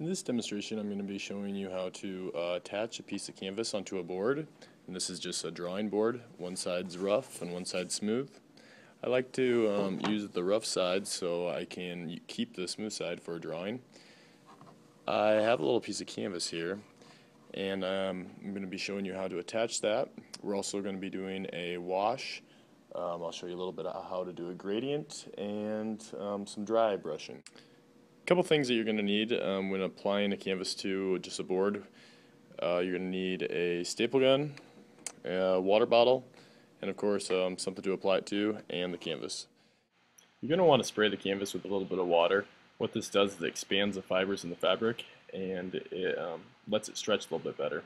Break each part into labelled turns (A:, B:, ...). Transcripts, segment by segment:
A: In this demonstration, I'm going to be showing you how to attach a piece of canvas onto a board. And this is just a drawing board. One side's rough and one side's smooth. I like to use the rough side so I can keep the smooth side for a drawing. I have a little piece of canvas here, and I'm going to be showing you how to attach that. We're also going to be doing a wash. I'll show you a little bit of how to do a gradient and some dry brushing. Couple things that you're going to need when applying a canvas to just a board. You're going to need a staple gun, a water bottle, and of course something to apply it to, and the canvas. You're going to want to spray the canvas with a little bit of water. What this does is it expands the fibers in the fabric and it lets it stretch a little bit better.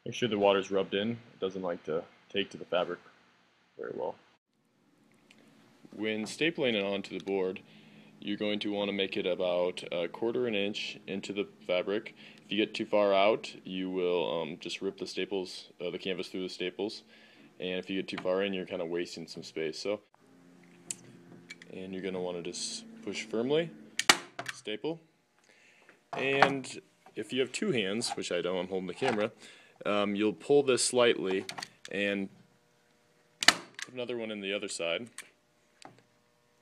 A: Make sure the water's rubbed in. It doesn't like to take to the fabric very well. When stapling it onto the board, you're going to want to make it about 1/4 inch into the fabric. If you get too far out, you will just rip the staples, the canvas through the staples, and if you get too far in, you're kind of wasting some space. And you're going to want to just push firmly, staple, and if you have two hands, which I don't, I'm holding the camera, you'll pull this slightly and put another one in the other side,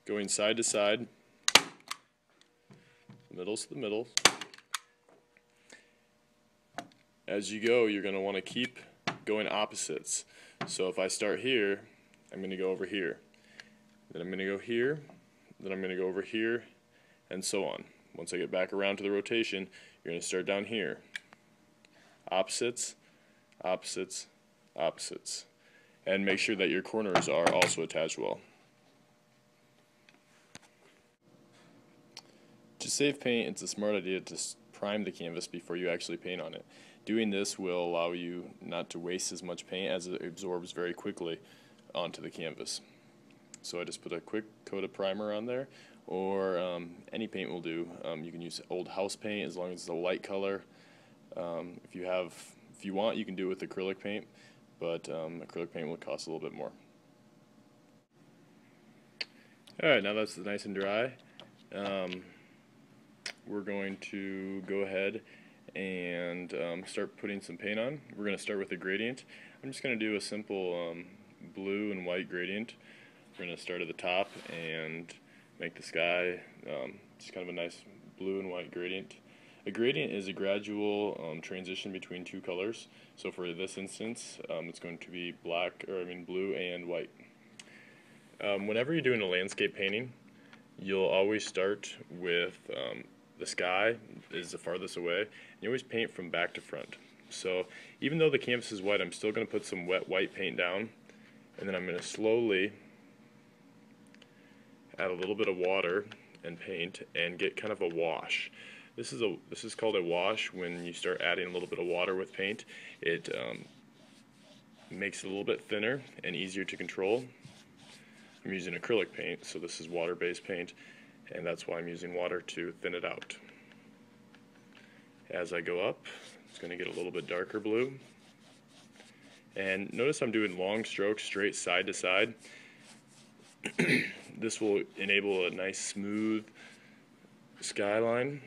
A: going side to side. Middle's to the middle. As you go, you're going to want to keep going opposites. So if I start here, I'm going to go over here. Then I'm going to go here. Then I'm going to go over here, and so on. Once I get back around to the rotation, you're going to start down here. Opposites, opposites, opposites. And make sure that your corners are also attached well. To save paint, it's a smart idea to prime the canvas before you actually paint on it. Doing this will allow you not to waste as much paint as it absorbs very quickly onto the canvas. So I just put a quick coat of primer on there, or any paint will do. You can use old house paint as long as it's a light color. If you want, you can do it with acrylic paint, but acrylic paint will cost a little bit more. Alright, now that's nice and dry. We're going to go ahead and start putting some paint on. We're going to start with a gradient. I'm just going to do a simple blue and white gradient. We're going to start at the top and make the sky just kind of a nice blue and white gradient. A gradient is a gradual transition between two colors. So for this instance, it's going to be blue and white. Whenever you're doing a landscape painting, you'll always start with the sky is the farthest away, and you always paint from back to front. So even though the canvas is white, I'm still going to put some wet white paint down, and then I'm going to slowly add a little bit of water and paint and get kind of a wash. This is called a wash when you start adding a little bit of water with paint. It makes it a little bit thinner and easier to control. I'm using acrylic paint, so this is water-based paint, and that's why I'm using water to thin it out. As I go up, it's going to get a little bit darker blue. And notice I'm doing long strokes straight side to side. This will enable a nice smooth skyline.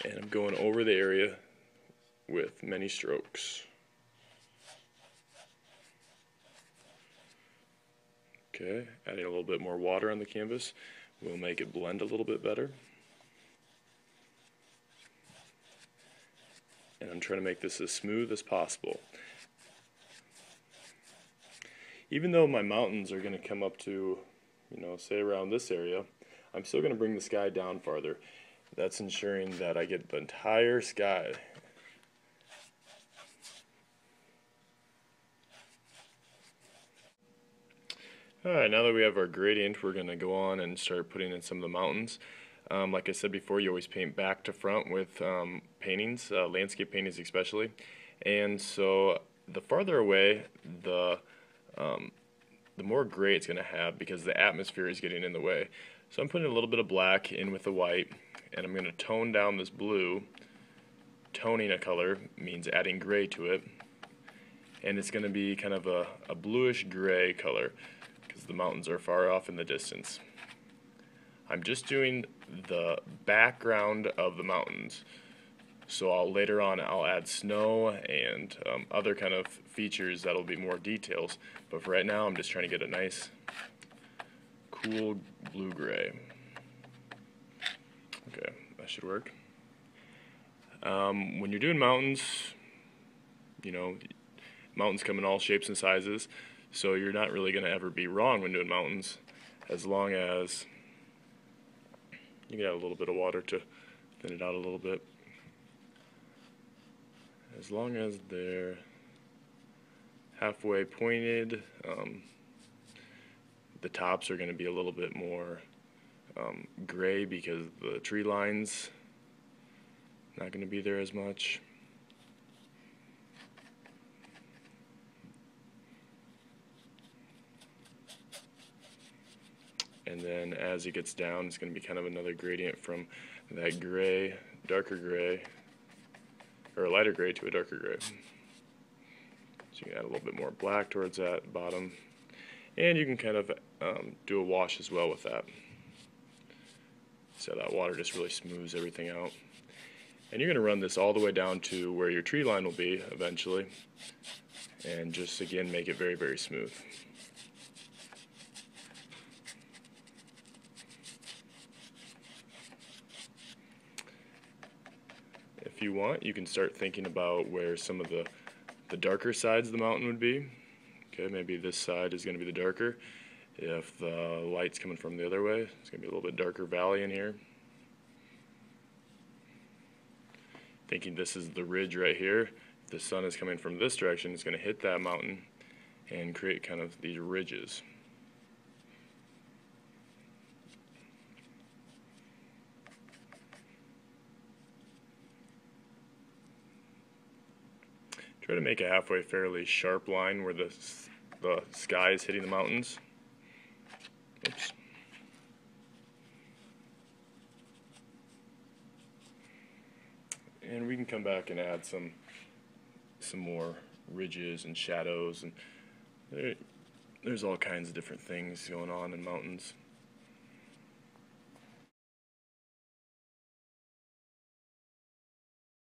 A: And I'm going over the area with many strokes. Okay, adding a little bit more water on the canvas will make it blend a little bit better. And I'm trying to make this as smooth as possible. Even though my mountains are going to come up to, say around this area, I'm still going to bring the sky down farther. That's ensuring that I get the entire sky. Alright, now that we have our gradient, we're going to go on and start putting in some of the mountains. Like I said before, you always paint back to front with paintings, landscape paintings especially. And so the farther away, the more gray it's going to have because the atmosphere is getting in the way. So I'm putting a little bit of black in with the white, and I'm going to tone down this blue. Toning a color means adding gray to it. And it's going to be kind of a bluish gray color, because the mountains are far off in the distance. I'm just doing the background of the mountains. So later on I'll add snow and other kind of features that'll be more details. But for right now I'm just trying to get a nice cool blue-gray. Okay, that should work. When you're doing mountains, mountains come in all shapes and sizes, so you're not really going to ever be wrong when doing mountains, as long as you can add a little bit of water to thin it out a little bit. As long as they're halfway pointed, the tops are going to be a little bit more gray because the tree line's not going to be there as much. And then as it gets down, it's going to be kind of another gradient from that gray, darker gray, or a lighter gray to a darker gray. So you can add a little bit more black towards that bottom. And you can kind of do a wash as well with that. So that water just really smooths everything out. And you're going to run this all the way down to where your tree line will be eventually. And just again make it very, very smooth. If you want, you can start thinking about where some of the darker sides of the mountain would be. Okay, maybe this side is going to be the darker. If the light's coming from the other way, it's going to be a little bit darker valley in here. Thinking this is the ridge right here. If the sun is coming from this direction, it's going to hit that mountain and create kind of these ridges. Try to make a halfway fairly sharp line where the sky is hitting the mountains. Oops. And we can come back and add some more ridges and shadows, and there's all kinds of different things going on in mountains.